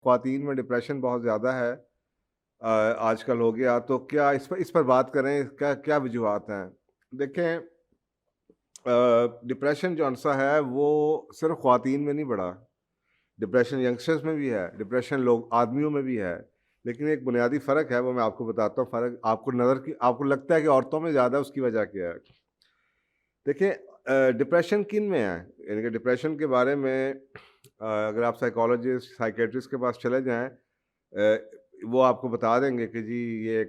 ख़वातीन में डिप्रेशन बहुत ज़्यादा है आजकल हो गया, तो क्या इस पर बात करें, क्या क्या वजूहात हैं? देखें, डिप्रेशन जो है वो सिर्फ ख़वातीन में नहीं बढ़ा, डिप्रेशन यंगस्टर्स में भी है, डिप्रेशन लोग आदमियों में भी है, लेकिन एक बुनियादी फ़र्क है, वो मैं आपको बताता हूँ। फ़र्क आपको लगता है कि औरतों में ज़्यादा, उसकी वजह क्या है? देखिए, डिप्रेशन किन में है, यानी कि डिप्रेशन के बारे में अगर आप साइकोलॉजिस्ट, साइकियाट्रिस्ट के पास चले जाएँ, वो आपको बता देंगे कि जी ये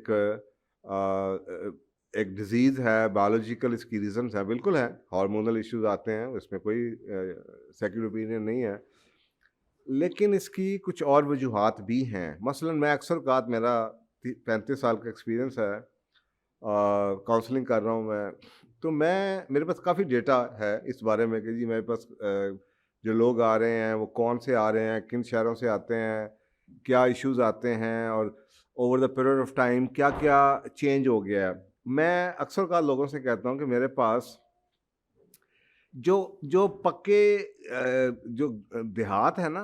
एक डिज़ीज़ है, बायोलॉजिकल इसकी रीज़न्स हैं, बिल्कुल हैं, हार्मोनल इश्यूज़ आते हैं, इसमें कोई सेकंड ओपिनियन नहीं है। लेकिन इसकी कुछ और वजूहात भी हैं। मसलन मैं अक्सर औक़ात, मेरा 35 साल का एक्सपीरियंस है, काउंसलिंग कर रहा हूँ मैं, तो मेरे पास काफ़ी डेटा है इस बारे में कि जी मेरे पास जो लोग आ रहे हैं वो कौन से आ रहे हैं, किन शहरों से आते हैं, क्या इश्यूज़ आते हैं और over the period of time क्या-क्या चेंज हो गया है। मैं अक्सर औक़ात लोगों से कहता हूँ कि मेरे पास जो जो पक्के जो देहात है ना,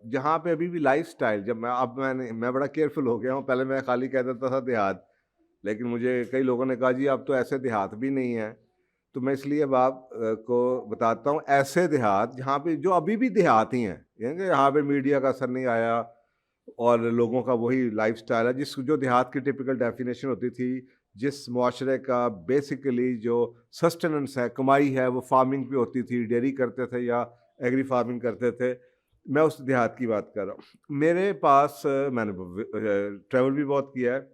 जहाँ पे अभी भी लाइफ़स्टाइल, जब मैं बड़ा केयरफुल हो गया हूँ, पहले मैं खाली कह देता था देहात, लेकिन मुझे कई लोगों ने कहा जी अब तो ऐसे देहात भी नहीं है। तो मैं इसलिए अब को बताता हूँ ऐसे देहात जहाँ पे जो अभी भी देहात ही हैं, यानी कि यहाँ पे मीडिया का असर नहीं आया और लोगों का वही लाइफ़स्टाइल है, जिस जो देहात की टिपिकल डेफिनेशन होती थी, जिस मुआशरे का बेसिकली जो सस्टेनेंस है, कमाई है, वो फार्मिंग पे होती थी, डेयरी करते थे या एग्री फार्मिंग करते थे। मैं उस देहात की बात कर रहा हूँ। मेरे पास मैंने ट्रैवल भी बहुत किया है।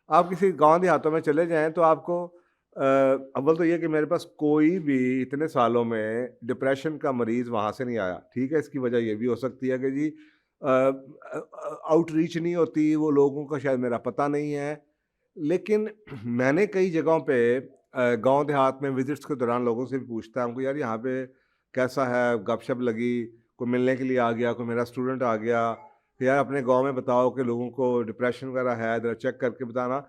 आप किसी गाँव देहातों में चले जाएँ तो आपको अव्वल तो ये कि मेरे पास कोई भी इतने सालों में डिप्रेशन का मरीज़ वहाँ से नहीं आया। ठीक है, इसकी वजह ये भी हो सकती है कि जी आउटरीच नहीं होती, वो लोगों को शायद मेरा पता नहीं है। लेकिन मैंने कई जगहों पे गाँव देहात में विज़िट्स के दौरान लोगों से भी पूछता हूँ कि यार यहाँ पे कैसा है, गपशप लगी, कोई मिलने के लिए आ गया, कोई मेरा स्टूडेंट आ गया, कि यार अपने गाँव में बताओ कि लोगों को डिप्रेशन वगैरह है, ज़रा चेक करके बताना।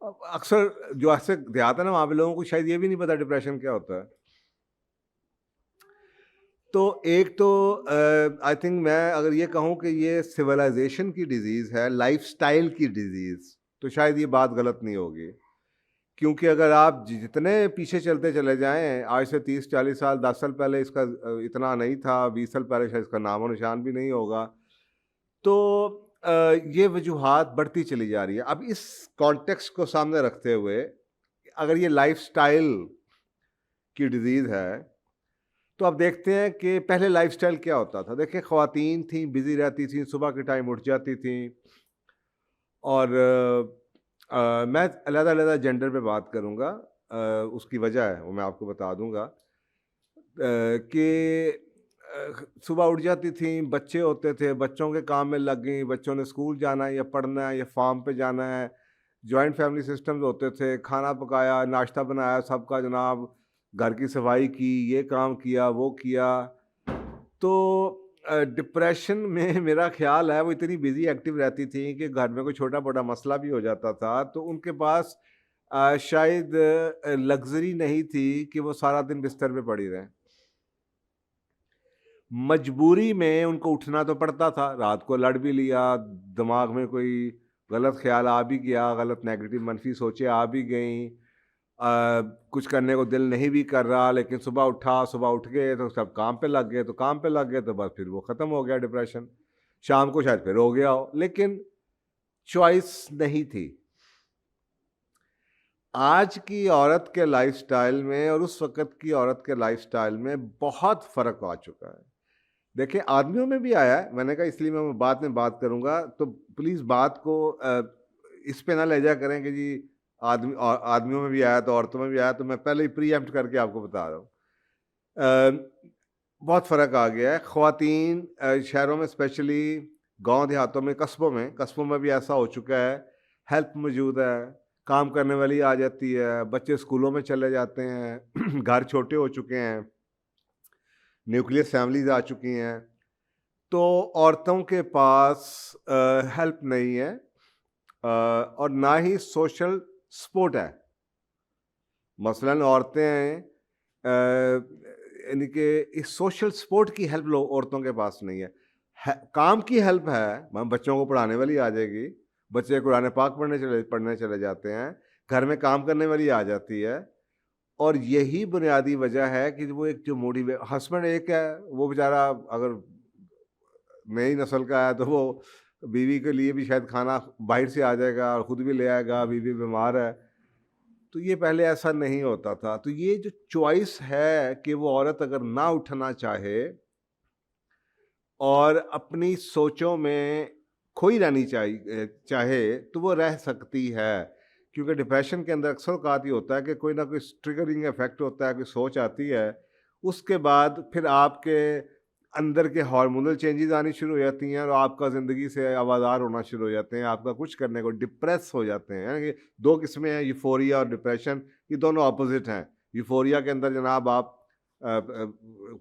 अक्सर जो ऐसे देहात है ना, वहाँ पे लोगों को शायद ये भी नहीं पता डिप्रेशन क्या होता है। तो एक तो आई थिंक मैं अगर ये कहूँ कि ये सिविलाइजेशन की डिजीज़ है, लाइफ़स्टाइल की डिजीज़, तो शायद ये बात गलत नहीं होगी। क्योंकि अगर आप जितने पीछे चलते चले जाएँ, आज से 30-40 साल, 10 साल पहले इसका इतना नहीं था, 20 साल पहले शायद इसका नामो-निशान भी नहीं होगा। तो ये वजूहात बढ़ती चली जा रही है। अब इस कॉन्टेक्स्ट को सामने रखते हुए, अगर ये लाइफ़स्टाइल की डिज़ीज़ है, तो अब देखते हैं कि पहले लाइफ़स्टाइल क्या होता था। देखिए, ख़वातीन थीं, बिज़ी रहती थीं, सुबह के टाइम उठ जाती थीं और मैं अलग-अलग जेंडर पे बात करूँगा। उसकी वजह है, वो मैं आपको बता दूँगा। कि सुबह उठ जाती थीं, बच्चे होते थे, बच्चों के काम में लग गईं, बच्चों ने स्कूल जाना है या पढ़ना है या फार्म पे जाना है। जॉइंट फैमिली सिस्टम्स होते थे, खाना पकाया, नाश्ता बनाया सबका जनाब, घर की सफाई की, ये काम किया, वो किया। तो डिप्रेशन में मेरा ख़्याल है वो इतनी बिज़ी एक्टिव रहती थीं कि घर में कोई छोटा-मोटा मसला भी हो जाता था, तो उनके पास शायद लग्ज़री नहीं थी कि वो सारा दिन बिस्तर पे पड़ी रहें। मजबूरी में उनको उठना तो पड़ता था, रात को लड़ भी लिया, दिमाग में कोई गलत ख़्याल आ भी गया, गलत नेगेटिव मनफ़ी सोचें आ भी गईं। कुछ करने को दिल नहीं भी कर रहा, लेकिन सुबह उठ गए तो सब काम पे लग गए, तो काम पे लग गए तो बस फिर वो ख़त्म हो गया डिप्रेशन। शाम को शायद फिर हो गया हो, लेकिन चॉइस नहीं थी। आज की औरत के लाइफ़स्टाइल में और उस वक़्त की औरत के लाइफ़स्टाइल में बहुत फ़र्क आ चुका है। देखिए, आदमियों में भी आया है, मैंने कहा इसलिए मैं बाद में बात करूँगा, तो प्लीज़ बात को इस पे ना ले जाया करें कि जी आदमियों में भी आया तो औरतों में भी आया, तो मैं पहले ही प्रीएम्प्ट करके आपको बता रहा हूँ। बहुत फ़र्क आ गया है। ख़वातीन शहरों में स्पेशली, गाँव देहातों में, कस्बों में भी ऐसा हो चुका है, हेल्प मौजूद है, काम करने वाली आ जाती है, बच्चे स्कूलों में चले जाते हैं, घर छोटे हो चुके हैं, न्यूक्लियर फैमिलीज़ आ चुकी हैं। तो औरतों के पास हेल्प नहीं है और ना ही सोशल सपोर्ट है। मसलन औरतें यानी कि इस सोशल सपोर्ट की हेल्प लो औरतों के पास नहीं है। काम की हेल्प है, बच्चों को पढ़ाने वाली आ जाएगी, बच्चे कुरान पाक पढ़ने चले जाते हैं, घर में काम करने वाली आ जाती है। और यही बुनियादी वजह है कि वो एक जो मोटिवे हस्बैंड एक है, वो बेचारा अगर नई नस्ल का है तो वो बीवी के लिए भी शायद खाना बाहर से आ जाएगा और खुद भी ले आएगा, बीवी बीमार है। तो ये पहले ऐसा नहीं होता था। तो ये जो चॉइस है कि वो औरत अगर ना उठना चाहे और अपनी सोचों में खोई रहनी चाहे तो वो रह सकती है। क्योंकि डिप्रेशन के अंदर अक्सर औक़ात ये होता है कि कोई ना कोई ट्रिगरिंग इफ़ेक्ट होता है, कोई सोच आती है, उसके बाद फिर आपके अंदर के हार्मोनल चेंजेस आनी शुरू हो जाती हैं और आपका ज़िंदगी से आवाज़ार होना शुरू हो जाते हैं, आपका कुछ करने को डिप्रेस हो जाते हैं। यानी कि 2 किस्में हैं, यूफ़ोरिया और डिप्रेशन, ये दोनों ऑपोज़िट हैं। यूफ़ोरिया के अंदर जनाब आप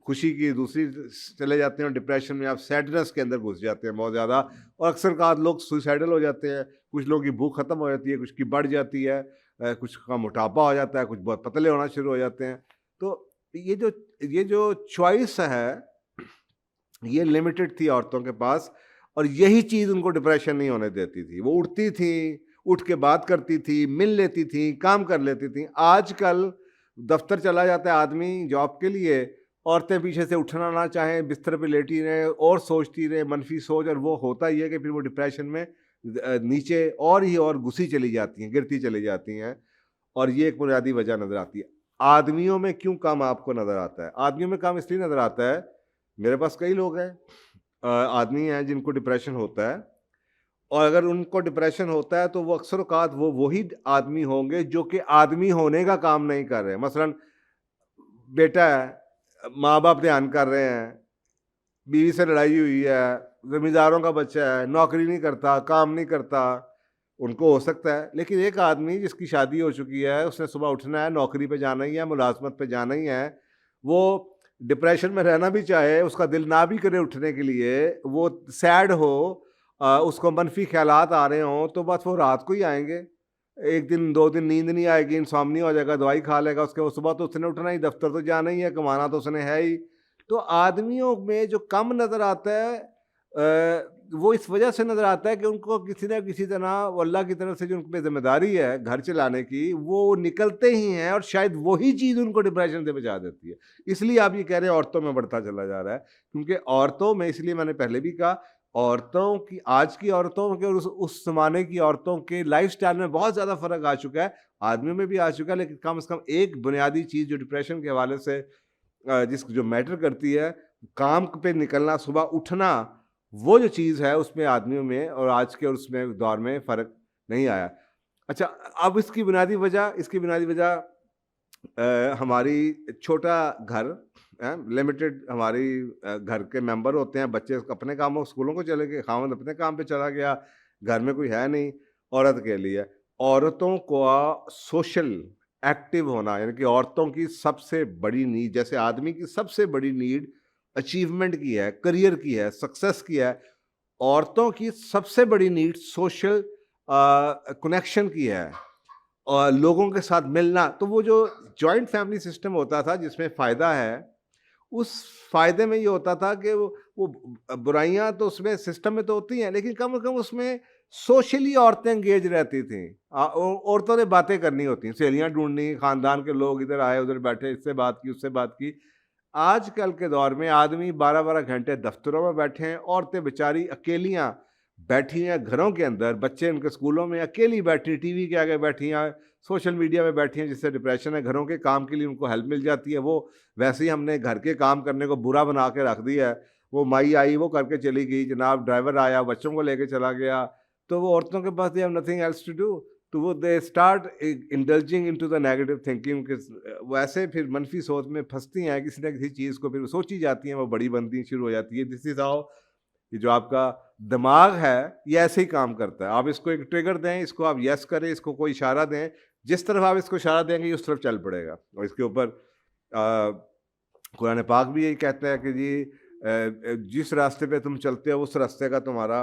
खुशी की दूसरी चले जाते हैं और डिप्रेशन में आप सैडनेस के अंदर घुस जाते हैं बहुत ज़्यादा, और अक्सर का लोग सुसाइडल हो जाते हैं। कुछ लोगों की भूख ख़त्म हो जाती है, कुछ की बढ़ जाती है, कुछ का मोटापा हो जाता है, कुछ बहुत पतले होना शुरू हो जाते हैं। तो ये जो चॉइस है, ये लिमिटेड थी औरतों के पास, और यही चीज़ उनको डिप्रेशन नहीं होने देती थी। वो उठती थी, उठ के बात करती थी, मिल लेती थी, काम कर लेती थी। आजकल दफ्तर चला जाता है आदमी जॉब के लिए, औरतें पीछे से उठना ना चाहें, बिस्तर पे लेटी रहें और सोचती रहें, मनफी सोच, और वो होता ही है कि फिर वो डिप्रेशन में नीचे और घुसी चली जाती हैं, गिरती चली जाती हैं। और ये एक बुनियादी वजह नज़र आती है। आदमियों में क्यों कम आपको नज़र आता है? आदमियों में कम इसलिए नज़र आता है, मेरे पास कई लोग हैं, आदमी हैं जिनको डिप्रेशन होता है, और अगर उनको डिप्रेशन होता है तो वो अक्सर औक़ात वो वही आदमी होंगे जो कि आदमी होने का काम नहीं कर रहे हैं। मसलन बेटा है, माँ-बाप ध्यान कर रहे हैं, बीवी से लड़ाई हुई है, ज़मींदारों का बच्चा है, नौकरी नहीं करता, काम नहीं करता, उनको हो सकता है। लेकिन एक आदमी जिसकी शादी हो चुकी है, उसने सुबह उठना है, नौकरी पे जाना ही है, मुलाज़मत पे जाना ही है, वो डिप्रेशन में रहना भी चाहे, उसका दिल ना भी करे उठने के लिए, वो सैड हो, उसको मनफी ख़्यालात आ रहे हों, तो बस वो रात को ही आएँगे। 1 दिन 2 दिन नींद नहीं आएगी, इंसोम्निया हो जाएगा, दवाई खा लेगा, उसके बाद सुबह तो उसने उठना ही, दफ्तर तो जाना ही है, कमाना तो उसने है ही। तो आदमियों में जो कम नज़र आता है, वो इस वजह से नज़र आता है कि उनको किसी न किसी तरह वो अल्लाह की तरफ से जो उन पे ज़िम्मेदारी है घर चलाने की, वो निकलते ही हैं, और शायद वही चीज़ उनको डिप्रेशन से बचा देती है। इसलिए आप ये कह रहे हैं औरतों में बढ़ता चला जा रहा है, क्योंकि औरतों में, इसलिए मैंने पहले भी कहा, औरतों की, आज की औरतों के और उस ज़माने की औरतों के लाइफ़स्टाइल में बहुत ज़्यादा फ़र्क आ चुका है। आदमियों में भी आ चुका है, लेकिन कम से कम एक बुनियादी चीज़ जो डिप्रेशन के हवाले से जो मैटर करती है, काम पे निकलना, सुबह उठना, वो जो चीज़ है उसमें आदमियों में और आज के और उसमें दौर में फ़र्क नहीं आया। अच्छा, अब इसकी बुनियादी वजह हमारी छोटा घर, लिमिटेड हमारी घर के मेंबर होते हैं, बच्चे अपने कामों स्कूलों को चले गए, खावंद अपने काम पे चला गया, घर में कोई है नहीं औरत के लिए। औरतों को सोशल एक्टिव होना, यानी कि औरतों की सबसे बड़ी नीड, जैसे आदमी की सबसे बड़ी नीड अचीवमेंट की है, करियर की है, सक्सेस की है, औरतों की सबसे बड़ी नीड सोशल कनेक्शन की है, और लोगों के साथ मिलना। तो वो जो जॉइंट फैमिली सिस्टम होता था जिसमें फ़ायदा है, उस फ़ायदे में ये होता था कि वो बुराइयाँ तो उसमें सिस्टम में तो होती हैं, लेकिन कम से कम उसमें सोशली औरतें एंगेज रहती थीं। औरतों ने बातें करनी होती हैं, सहेलियाँ ढूँढनी, ख़ानदान के लोग इधर आए, उधर बैठे, इससे बात की, उससे बात की। आजकल के दौर में आदमी 12-12 घंटे दफ्तरों में बैठे हैं, औरतें बेचारी अकेलियाँ बैठी हैं घरों के अंदर, बच्चे उनके स्कूलों में, अकेली बैठी, टीवी के आगे बैठी हैं, सोशल मीडिया में बैठी हैं, जिससे डिप्रेशन है। घरों के काम के लिए उनको हेल्प मिल जाती है, वो वैसे ही हमने घर के काम करने को बुरा बना के रख दिया है। वो माई आई, वो करके चली गई, जनाब ड्राइवर आया, बच्चों को लेके चला गया, तो वो औरतों के पास they have nothing else to do, तो वो they start indulging into the negative thinking, वो ऐसे फिर मनफी सोच में फंसती हैं, किसी न किसी चीज़ को फिर सोची जाती हैं, वो बड़ी बनती शुरू हो जाती है। दिस इज हाउ, ये जो आपका दिमाग है ये ऐसे ही काम करता है। आप इसको एक ट्रिगर दें, इसको आप यस करें, इसको कोई इशारा दें, जिस तरफ आप इसको इशारा देंगे ये उस तरफ चल पड़ेगा। और इसके ऊपर कुरान पाक भी यही कहता है कि जी जिस रास्ते पे तुम चलते हो उस रास्ते का तुम्हारा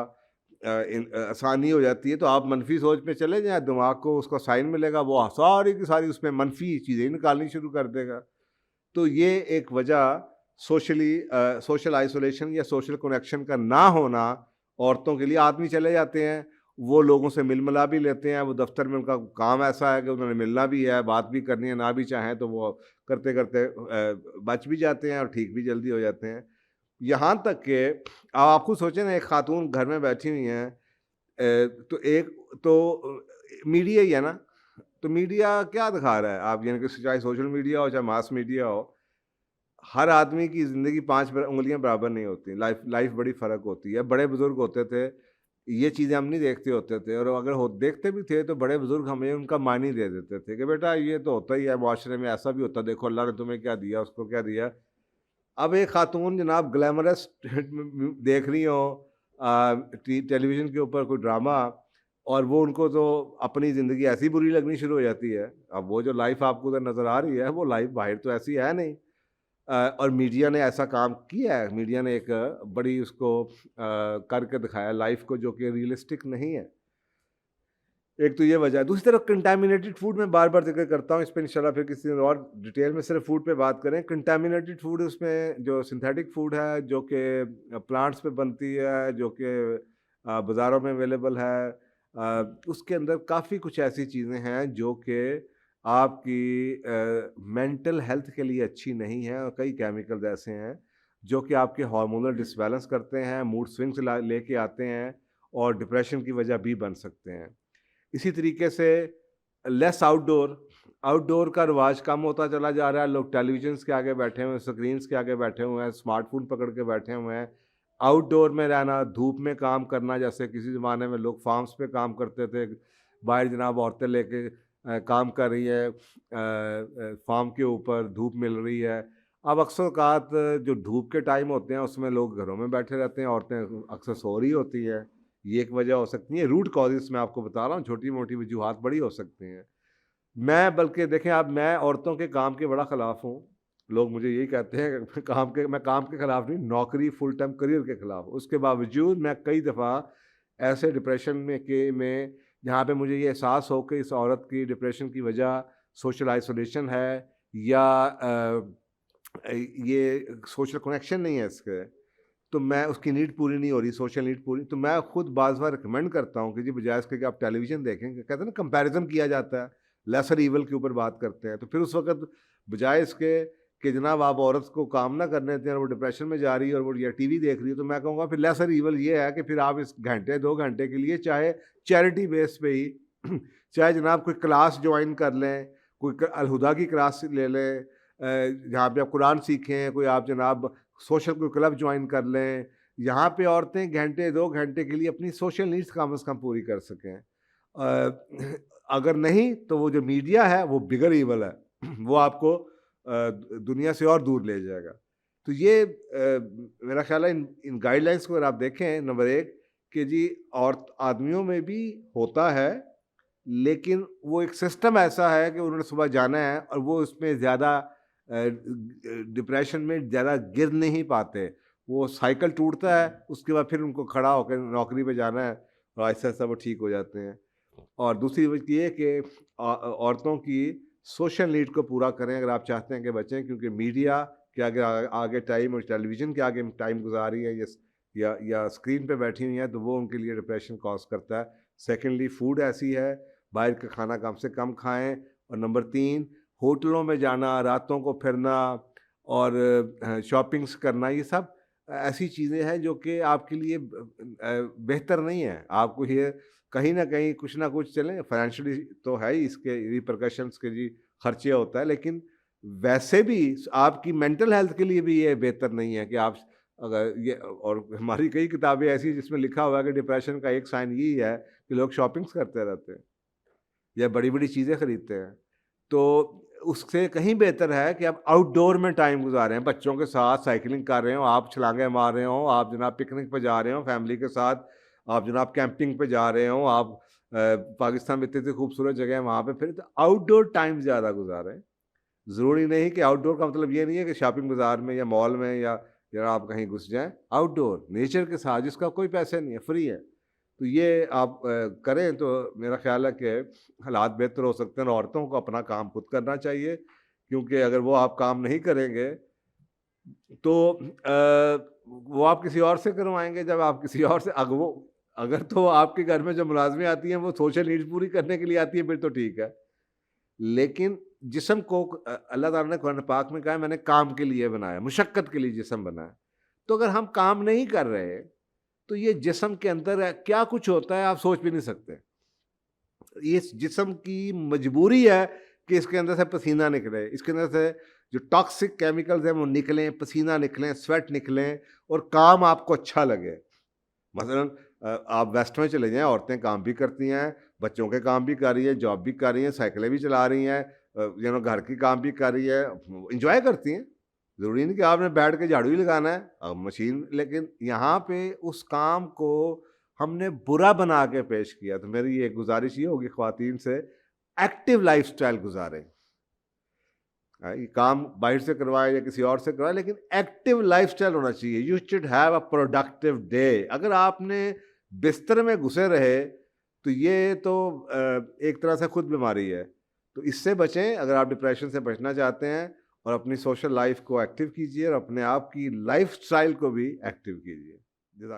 आसानी हो जाती है। तो आप मनफी सोच पे चले जाएं, दिमाग को उसका साइन मिलेगा, वो सारी की सारी उसमें मनफी चीज़ें निकालनी शुरू कर देगा। तो ये एक वजह सोशल आइसोलेशन या सोशल कनेक्शन का ना होना औरतों के लिए, आदमी चले जाते हैं, वो लोगों से मिल-मिला भी लेते हैं, वो दफ़्तर में उनका काम ऐसा है कि उन्होंने मिलना भी है, बात भी करनी है, ना भी चाहें तो वो करते-करते बच भी जाते हैं और ठीक भी जल्दी हो जाते हैं। यहाँ तक कि आप खुद सोचें ना, एक खातून घर में बैठी हुई हैं, तो एक तो मीडिया ही है ना, तो मीडिया क्या दिखा रहा है? आप यानी कि चाहे सोशल मीडिया हो, चाहे मास मीडिया हो, हर आदमी की ज़िंदगी 5 उँगलियाँ बराबर नहीं होती, लाइफ़ लाइफ़ बड़ी फ़र्क होती है। बड़े बुज़ुर्ग होते थे, ये चीज़ें हम नहीं देखते होते थे, और अगर हो देखते भी थे तो बड़े बुज़ुर्ग हमें उनका मान ही दे देते थे कि बेटा ये तो होता ही है, माशरे में ऐसा भी होता है, देखो अल्लाह ने तुम्हें क्या दिया, उसको क्या दिया। अब एक खातून जनाब ग्लैमरस देख रही हो टेलीविज़न के ऊपर कोई ड्रामा, और वो उनको तो अपनी ज़िंदगी ऐसी बुरी लगनी शुरू हो जाती है। अब वो जो लाइफ़ आपको उधर नज़र आ रही है, वो लाइफ़ बाहर तो ऐसी है नहीं। और मीडिया ने ऐसा काम किया है, मीडिया ने एक बड़ी उसको करके दिखाया लाइफ़ को, जो कि रियलिस्टिक नहीं है। एक तो ये वजह है। दूसरी तरफ कंटामिनेटेड फूड, मैं बार-बार ज़िक्र करता हूँ, इस पे इंशाल्लाह फिर किसी दिन और डिटेल में सिर्फ फूड पे बात करें। कंटामिनेटेड फूड, उसमें जो सिंथेटिक फूड है, जो कि प्लांट्स पे बनती है, जो कि बाज़ारों में अवेलेबल है, उसके अंदर काफ़ी कुछ ऐसी चीज़ें हैं जो कि आपकी मेंटल हेल्थ के लिए अच्छी नहीं है, और कई केमिकल्स ऐसे हैं जो कि आपके हार्मोनल डिसबैलेंस करते हैं, मूड स्विंग्स लेके आते हैं, और डिप्रेशन की वजह भी बन सकते हैं। इसी तरीके से लेस आउटडोर, आउटडोर का रिवाज कम होता चला जा रहा है। लोग टेलीविजन्स के आगे बैठे हुए हैं, स्क्रीन्स के आगे बैठे हुए हैं, स्मार्टफ़ोन पकड़ के बैठे हुए हैं। आउटडोर में रहना, धूप में काम करना, जैसे किसी ज़माने में लोग फार्म्स पे काम करते थे, बाहर जनाब औरतें लेके काम कर रही है, फार्म के ऊपर धूप मिल रही है। अब अक्सर औक़ात जो धूप के टाइम होते हैं, उसमें लोग घरों में बैठे रहते हैं, औरतें अक्सर सो रही होती हैं। ये एक वजह हो सकती है। रूट कॉज़ेज़ मैं आपको बता रहा हूँ, छोटी-मोटी वजूहात बड़ी हो सकती हैं। मैं बल्कि देखें, अब मैं औरतों के काम के बड़ा ख़िलाफ़ हूँ। लोग मुझे यही कहते हैं कि मैं काम के ख़िलाफ़ नहीं, नौकरी फुल टाइम करियर के ख़िलाफ़। उसके बावजूद मैं कई दफ़ा ऐसे डिप्रेशन में जहाँ पे मुझे ये एहसास हो कि इस औरत की डिप्रेशन की वजह सोशल आइसोलेशन है, या ये सोशल कनेक्शन नहीं है इसके, तो मैं उसकी नीड पूरी नहीं हो रही, सोशल नीड पूरी, तो मैं खुद बाज़ बार रिकमेंड करता हूँ कि जी बजाय इसके कि आप टेलीविज़न देखें, कहते हैं ना कंपैरिज़न किया जाता है, लेसर ईवल के ऊपर बात करते हैं, तो फिर उस वक़्त बजाय इसके कि जनाब आप औरत को काम ना करने दें और वो डिप्रेशन में जा रही है और वो या टीवी देख रही है, तो मैं कहूँगा फिर लेसर ईवल ये है कि फिर आप इस घंटे 2 घंटे के लिए चाहे चैरिटी बेस पे ही चाहे जनाब कोई क्लास जॉइन कर लें, कोई अलहुदा की क्लास ले लें, जहाँ पे आप कुरान सीखें, कोई आप जनाब सोशल कोई क्लब ज्वाइन कर लें। यहाँ पे औरतें घंटे 2 घंटे के लिए अपनी सोशल नीड्स कम से कम पूरी कर सकें। अगर नहीं तो वो जो मीडिया है वो बिगर ईवल है। वो आपको दुनिया से और दूर ले जाएगा। तो ये मेरा ख़्याल है, इन गाइडलाइंस को अगर आप देखें, नंबर 1 कि जी आदमियों में भी होता है, लेकिन वो एक सिस्टम ऐसा है कि उन्होंने सुबह जाना है और वो उसमें ज़्यादा डिप्रेशन में ज़्यादा गिर नहीं पाते। वो साइकिल टूटता है, उसके बाद फिर उनको खड़ा होकर नौकरी पे जाना है, और आहिस्ता-आहिस्ता वो ठीक हो जाते हैं। और दूसरी बात ये है कि औरतों की सोशल नीड को पूरा करें अगर आप चाहते हैं कि बचें, क्योंकि मीडिया के आगे आगे टाइम, और टेलीविज़न के आगे टाइम गुज़ार रही है, या स्क्रीन पे बैठी हुई हैं, तो वो उनके लिए डिप्रेशन कॉज़ करता है। सेकंडली फूड ऐसी है, बाहर का खाना कम से कम खाएँ, और नंबर 3 होटलों में जाना, रातों को फिरना, और शॉपिंग्स करना, ये सब ऐसी चीज़ें हैं जो कि आपके लिए बेहतर नहीं है। आपको ये कहीं न कहीं कुछ ना कुछ चलें, फाइनेंशियली तो है ही इसके रिपरकशंस के जी, खर्चे होता है, लेकिन वैसे भी आपकी मेंटल हेल्थ के लिए भी ये बेहतर नहीं है कि आप अगर ये, और हमारी कई किताबें ऐसी हैं जिसमें लिखा हुआ है कि डिप्रेशन का एक साइन यही है कि लोग शॉपिंग्स करते रहते हैं, या बड़ी-बड़ी चीज़ें खरीदते हैं। तो उससे कहीं बेहतर है कि आप आउटडोर में टाइम गुज़ारें, बच्चों के साथ साइकिलिंग कर रहे हों, आप छलांगे मार रहे हों, आप जनाब पिकनिक पे जा रहे हों फैमिली के साथ, आप जनाब कैंपिंग पे जा रहे हों, आप पाकिस्तान में इतनी-इतनी खूबसूरत जगह है वहाँ पे, फिर तो आउटडोर टाइम ज़्यादा गुज़ारें। ज़रूरी नहीं कि आउटडोर का मतलब ये नहीं है कि शॉपिंग बाज़ार में या मॉल में या आप कहीं घुस जाएँ। आउटडोर नेचर के साथ, जिसका कोई पैसे नहीं है, फ्री है। तो ये आप करें तो मेरा ख़्याल है कि हालात बेहतर हो सकते हैं, और औरतों को अपना काम खुद करना चाहिए, क्योंकि अगर वो आप काम नहीं करेंगे तो वो आप किसी और से करवाएँगे, जब आप किसी और से अग वो अगर तो आपके घर में जो मुलाज़िमें आती हैं वो सोशल नीड्स पूरी करने के लिए आती हैं, फिर तो ठीक है। लेकिन जिस्म को अल्लाह ताला ने कुरान पाक में कहा है मैंने काम के लिए बनाया, मुशक्कत के लिए जिस्म बनाया। तो अगर हम काम नहीं कर रहे, तो ये जिस्म के अंदर क्या कुछ होता है आप सोच भी नहीं सकते। ये जिस्म की मजबूरी है कि इसके अंदर से पसीना निकले, इसके अंदर से जो टॉक्सिक केमिकल्स हैं वो निकलें, पसीना निकलें, स्वेट निकलें और काम आपको अच्छा लगे। मसलन आप वेस्ट में चले जाएँ, औरतें काम भी करती हैं, बच्चों के काम भी कर रही हैं, जॉब भी कर रही हैं, साइकिलें भी चला रही हैं, घर के काम भी कर रही है, एन्जॉय करती हैं। ज़रूरी नहीं कि आपने बैठ के झाड़ू ही लगाना है, मशीन लेकिन यहाँ पे उस काम को हमने बुरा बना के पेश किया। तो मेरी ये गुज़ारिश ये होगी ख़वातीन से, एक्टिव लाइफ़स्टाइल गुज़ारें। ये काम बाहर से करवाएं या किसी और से करवाएं, लेकिन एक्टिव लाइफस्टाइल होना चाहिए। You should have a productive day. अगर आपने बिस्तर में घुसे रहे तो ये तो एक तरह से खुद बीमारी है। तो इससे बचें अगर आप डिप्रेशन से बचना चाहते हैं, और अपनी सोशल लाइफ को एक्टिव कीजिए और अपने आप की लाइफस्टाइल को भी एक्टिव कीजिए। जज़ाक